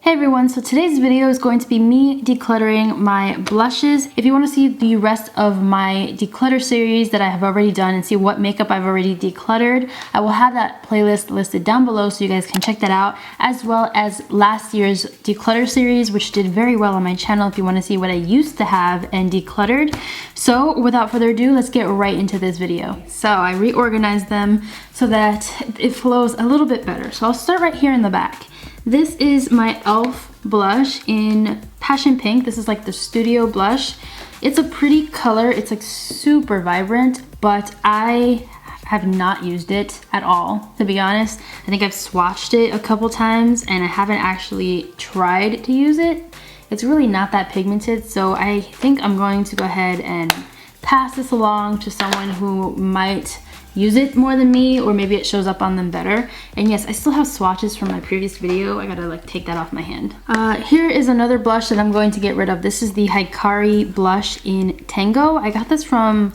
Hey everyone, so today's video is going to be me decluttering my blushes. If you want to see the rest of my Declutter series that I have already done and see what makeup I've already decluttered, I will have that playlist listed down below so you guys can check that out, as well as last year's Declutter series, which did very well on my channel if you want to see what I used to have and decluttered. So without further ado, let's get right into this video. So I reorganized them so that it flows a little bit better. So I'll start right here in the back. This is my e.l.f. blush in Passion Pink. This is like the studio blush. It's a pretty color. It's like super vibrant, but I have not used it at all, to be honest. I think I've swatched it a couple times and I haven't actually tried to use it. It's really not that pigmented, so I think I'm going to go ahead and pass this along to someone who might use it more than me, or maybe it shows up on them better. And yes, I still have swatches from my previous video. I gotta like take that off my hand. Here is another blush that I'm going to get rid of. This is the Hikari blush in Tango. I got this from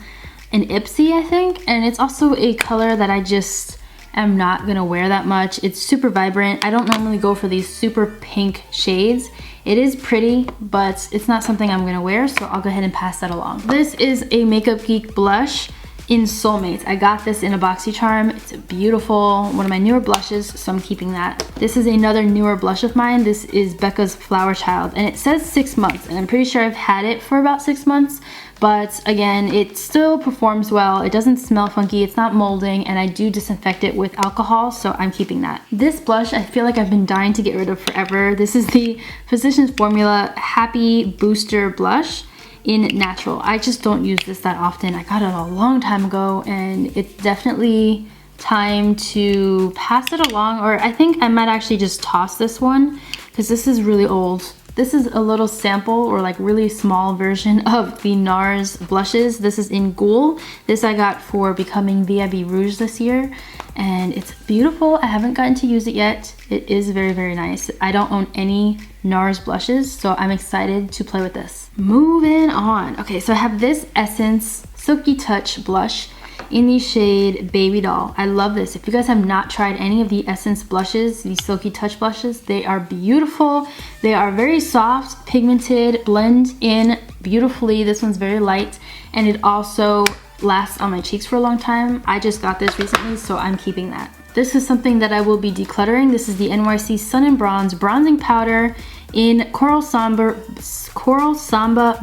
an IPSY, I think, and it's also a color that I just am not gonna wear that much. It's super vibrant. I don't normally go for these super pink shades. It is pretty, but it's not something I'm gonna wear, so I'll go ahead and pass that along. This is a Makeup Geek blush in Soulmates. I got this in a BOXYCHARM. It's beautiful, one of my newer blushes, so I'm keeping that. This is another newer blush of mine. This is Becca's Flower Child, and it says 6 months, and I'm pretty sure I've had it for about 6 months, but again, it still performs well. It doesn't smell funky, it's not molding, and I do disinfect it with alcohol, so I'm keeping that. This blush, I feel like I've been dying to get rid of forever. This is the Physicians Formula Happy Booster Blush in Natural. I just don't use this that often. I got it a long time ago and it's definitely time to pass it along, or I think I might actually just toss this one because this is really old. This is a little sample or like really small version of the Nars Blushes. This is in Ghoul. This I got for becoming VIB Rouge this year and it's beautiful. I haven't gotten to use it yet. It is very, very nice. I don't own any Nars blushes, so I'm excited to play with this. Moving on. Okay, so I have this Essence Silky Touch blush in the shade Babydoll. I love this. If you guys have not tried any of the Essence blushes, these Silky Touch blushes, they are beautiful. They are very soft, pigmented, blend in beautifully. This one's very light, and it also lasts on my cheeks for a long time. I just got this recently, so I'm keeping that. This is something that I will be decluttering. This is the NYC Sun and Bronze Bronzing Powder in Coral Samba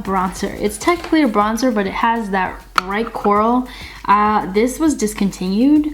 Bronzer. It's technically a bronzer, but it has that bright coral. This was discontinued,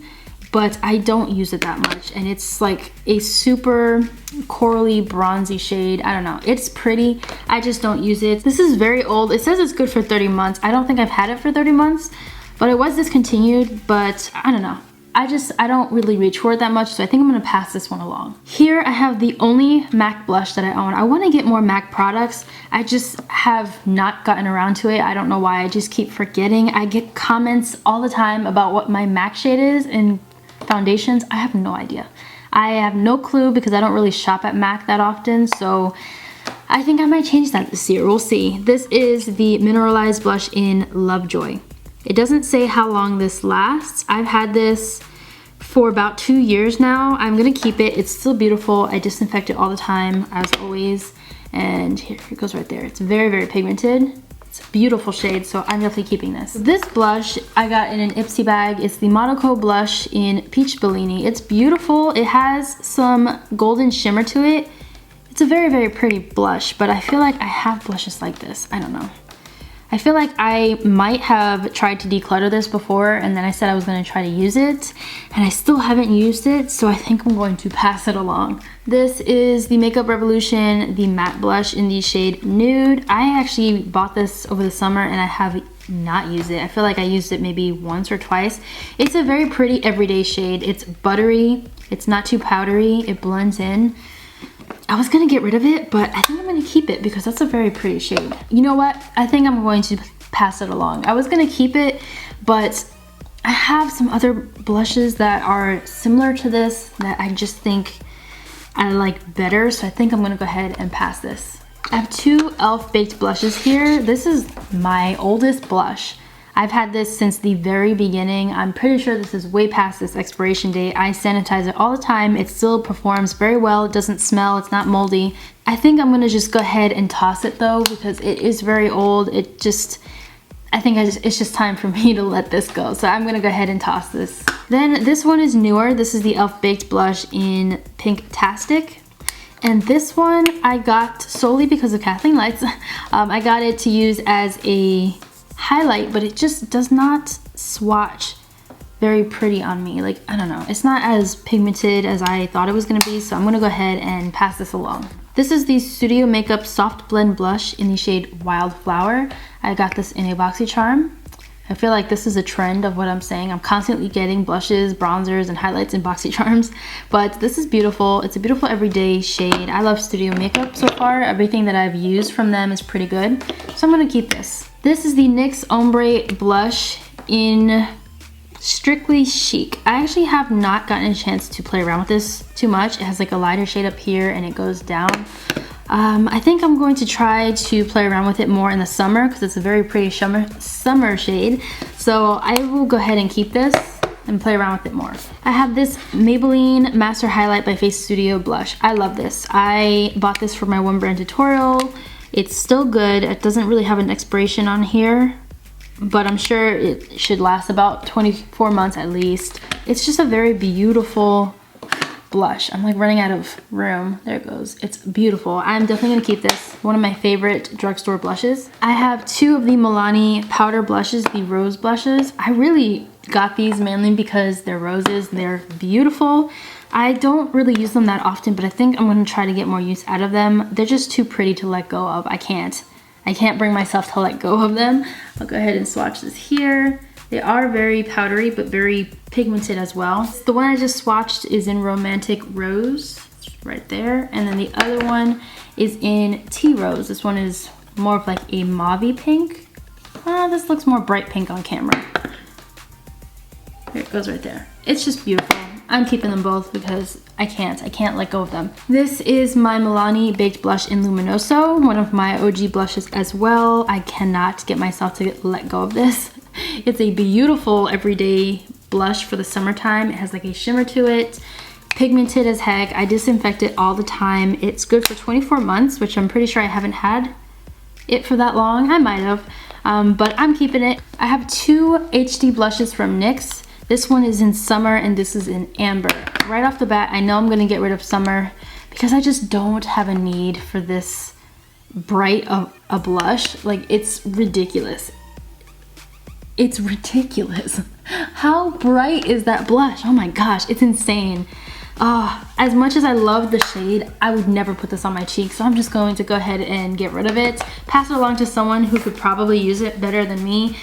but I don't use it that much, and it's like a super corally bronzy shade. I don't know, it's pretty. I just don't use it. This is very old. It says it's good for 30 months. I don't think I've had it for 30 months, but it was discontinued, but I don't know. I don't really reach for it that much, so I think I'm gonna pass this one along. Here I have the only MAC blush that I own. I wanna get more MAC products. I just have not gotten around to it. I don't know why, I just keep forgetting. I get comments all the time about what my MAC shade is in foundations. I have no idea. I have no clue because I don't really shop at MAC that often, so I think I might change that this year, we'll see. This is the Mineralized blush in Lovejoy. It doesn't say how long this lasts. I've had this for about 2 years now. I'm gonna keep it. It's still beautiful. I disinfect it all the time, as always. And here it goes right there. It's very, very pigmented. It's a beautiful shade, so I'm definitely keeping this. This blush I got in an IPSY bag. It's the Monaco blush in Peach Bellini. It's beautiful. It has some golden shimmer to it. It's a very, very pretty blush, but I feel like I have blushes like this. I don't know. I feel like I might have tried to declutter this before, and then I said I was going to try to use it, and I still haven't used it, so I think I'm going to pass it along. This is the Makeup Revolution, the matte blush in the shade Nude. I actually bought this over the summer, and I have not used it. I feel like I used it maybe once or twice. It's a very pretty everyday shade. It's buttery. It's not too powdery. It blends in. I was gonna get rid of it, but I think I'm gonna keep it because that's a very pretty shade. You know what? I think I'm going to pass it along. I was gonna keep it, but I have some other blushes that are similar to this that I just think I like better, so I think I'm gonna go ahead and pass this. I have two e.l.f. baked blushes here. This is my oldest blush. I've had this since the very beginning. I'm pretty sure this is way past this expiration date. I sanitize it all the time. It still performs very well. It doesn't smell. It's not moldy. I think I'm gonna just go ahead and toss it though, because it is very old. I think it's just time for me to let this go. So I'm gonna go ahead and toss this. Then this one is newer. This is the e.l.f. Baked Blush in Pink Tastic. And this one I got solely because of Kathleen Lights. I got it to use as a highlight, but it just does not swatch very pretty on me. Like, I don't know. It's not as pigmented as I thought it was gonna be, so I'm gonna go ahead and pass this along. This is the Studio Makeup Soft Blend Blush in the shade Wildflower. I got this in a BOXYCHARM. I feel like this is a trend of what I'm saying. I'm constantly getting blushes, bronzers, and highlights in BOXYCHARMs, but this is beautiful. It's a beautiful everyday shade. I love Studio Makeup so far. Everything that I've used from them is pretty good, so I'm gonna keep this. This is the NYX Hombre Blush in Strictly Chic. I actually have not gotten a chance to play around with this too much. It has like a lighter shade up here and it goes down. I think I'm going to try to play around with it more in the summer because it's a very pretty summer shade. So I will go ahead and keep this and play around with it more. I have this Maybelline Master Highlight by Face Studio blush. I love this. I bought this for my one brand tutorial. It's still good. It doesn't really have an expiration on here, but I'm sure it should last about 24 months at least. It's just a very beautiful blush. I'm like running out of room. There it goes. It's beautiful. I'm definitely gonna keep this. One of my favorite drugstore blushes. I have two of the Milani powder blushes, the rose blushes. I really got these mainly because they're roses. They're beautiful. I don't really use them that often, but I think I'm gonna try to get more use out of them. They're just too pretty to let go of. I can't bring myself to let go of them. I'll go ahead and swatch this here. They are very powdery, but very pigmented as well. The one I just swatched is in Romantic Rose, right there. And then the other one is in Tea Rose. This one is more of like a mauve pink. This looks more bright pink on camera. There it goes right there. It's just beautiful. I'm keeping them both because I can't let go of them. This is my Milani Baked Blush in Luminoso, one of my OG blushes as well. I cannot get myself to let go of this. It's a beautiful everyday blush for the summertime. It has like a shimmer to it, pigmented as heck. I disinfect it all the time. It's good for 24 months, which I'm pretty sure I haven't had it for that long. I might have, but I'm keeping it. I have two HD blushes from NYX. This one is in Summer and this is in Amber. Right off the bat, I know I'm gonna get rid of Summer because I just don't have a need for this bright of a blush. Like, it's ridiculous. It's ridiculous. How bright is that blush? Oh my gosh, it's insane. As much as I love the shade, I would never put this on my cheek, so I'm just going to go ahead and get rid of it. Pass it along to someone who could probably use it better than me.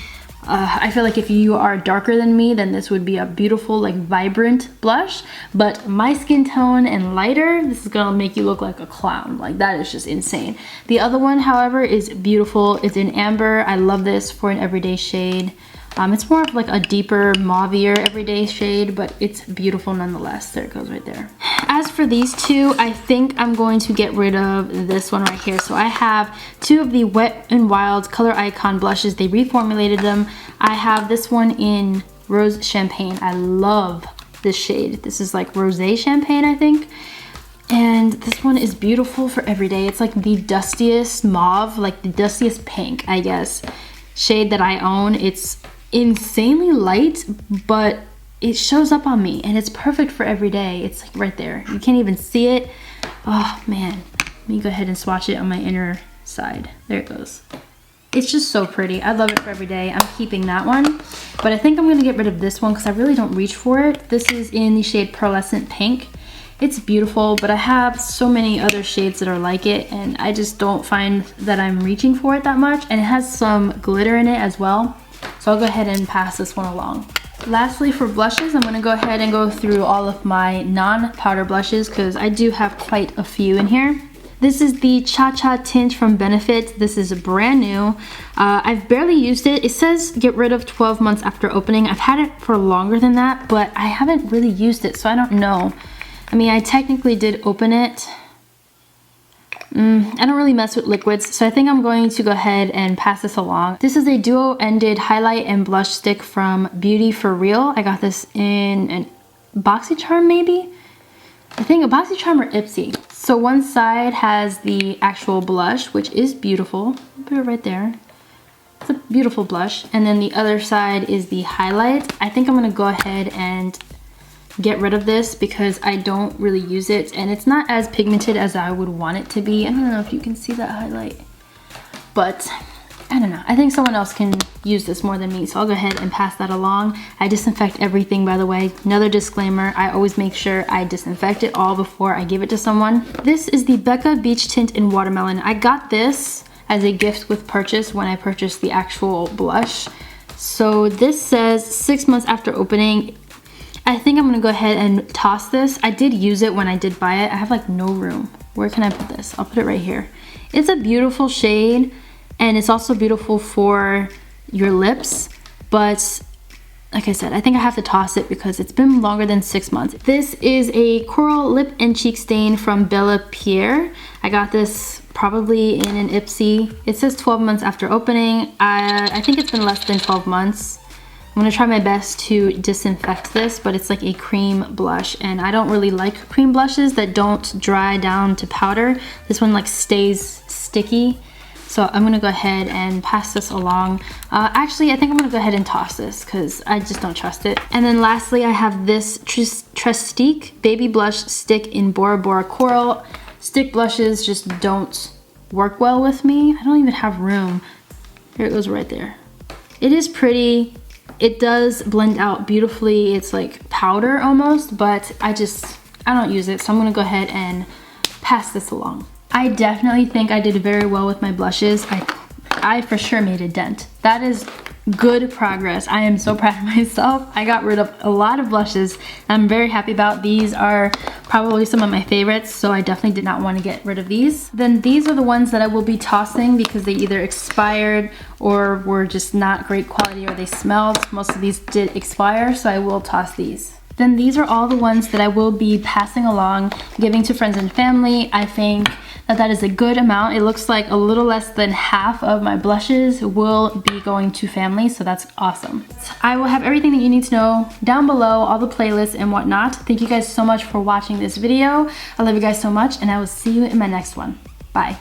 I feel like if you are darker than me, then this would be a beautiful, like, vibrant blush. But my skin tone and lighter, this is gonna make you look like a clown. Like, that is just insane. The other one, however, is beautiful. It's in Amber. I love this for an everyday shade. It's more of like a deeper, mauvier everyday shade, but it's beautiful nonetheless. There it goes right there. As for these two, I think I'm going to get rid of this one right here. So I have two of the Wet n Wild Color Icon blushes. They reformulated them. I have this one in Rose Champagne. I love this shade. This is like Rosé Champagne, I think. And this one is beautiful for everyday. It's like the dustiest mauve, like the dustiest pink, I guess, shade that I own. It's insanely light, but it shows up on me and it's perfect for every day. It's like right there. You can't even see it. Oh man, let me go ahead and swatch it on my inner side. There it goes. It's just so pretty. I love it for every day. I'm keeping that one, but I think I'm gonna get rid of this one because I really don't reach for it. This is in the shade Pearlescent Pink. It's beautiful, but I have so many other shades that are like it and I just don't find that I'm reaching for it that much. And it has some glitter in it as well. So I'll go ahead and pass this one along. Lastly, for blushes, I'm gonna go ahead and go through all of my non-powder blushes because I do have quite a few in here. This is the Cha Cha Tint from Benefit. This is brand new. I've barely used it. It says get rid of 12 months after opening. I've had it for longer than that, but I haven't really used it, so I don't know. I mean, I technically did open it. I don't really mess with liquids, so I think I'm going to go ahead and pass this along. This is a duo-ended highlight and blush stick from Beauty For Real. I got this in an BOXYCHARM maybe? I think a BOXYCHARM or IPSY. So one side has the actual blush, which is beautiful. I'll put it right there. It's a beautiful blush. And then the other side is the highlight. I think I'm gonna go ahead and get rid of this because I don't really use it and it's not as pigmented as I would want it to be. I don't know if you can see that highlight, but I don't know. I think someone else can use this more than me, so I'll go ahead and pass that along. I disinfect everything, by the way. Another disclaimer, I always make sure I disinfect it all before I give it to someone. This is the Becca Beach Tint in Watermelon. I got this as a gift with purchase when I purchased the actual blush. So this says 6 months after opening. I think I'm gonna go ahead and toss this. I did use it when I did buy it. I have like no room. Where can I put this? I'll put it right here. It's a beautiful shade and it's also beautiful for your lips, but like I said, I think I have to toss it because it's been longer than 6 months. This is a coral lip and cheek stain from Bella Pierre. I got this probably in an IPSY. It says 12 months after opening. I think it's been less than 12 months. I'm gonna try my best to disinfect this, but it's like a cream blush and I don't really like cream blushes that don't dry down to powder. This one like stays sticky. So I'm gonna go ahead and pass this along. Actually, I think I'm gonna go ahead and toss this because I just don't trust it. And then lastly, I have this Tastic Baby Blush Stick in Bora Bora Coral. Stick blushes just don't work well with me. I don't even have room. Here it goes right there. It is pretty. It does blend out beautifully. It's like powder almost, but I don't use it. So I'm gonna go ahead and pass this along. I definitely think I did very well with my blushes. I for sure made a dent. That is good progress. I am so proud of myself. I got rid of a lot of blushes I'm very happy about. These are probably some of my favorites, so I definitely did not want to get rid of these. Then these are the ones that I will be tossing because they either expired or were just not great quality or they smelled. Most of these did expire, so I will toss these. Then these are all the ones that I will be passing along, giving to friends and family. I think that is a good amount. It looks like a little less than half of my blushes will be going to family, so that's awesome. I will have everything that you need to know down below, all the playlists and whatnot. Thank you guys so much for watching this video. I love you guys so much, and I will see you in my next one. Bye.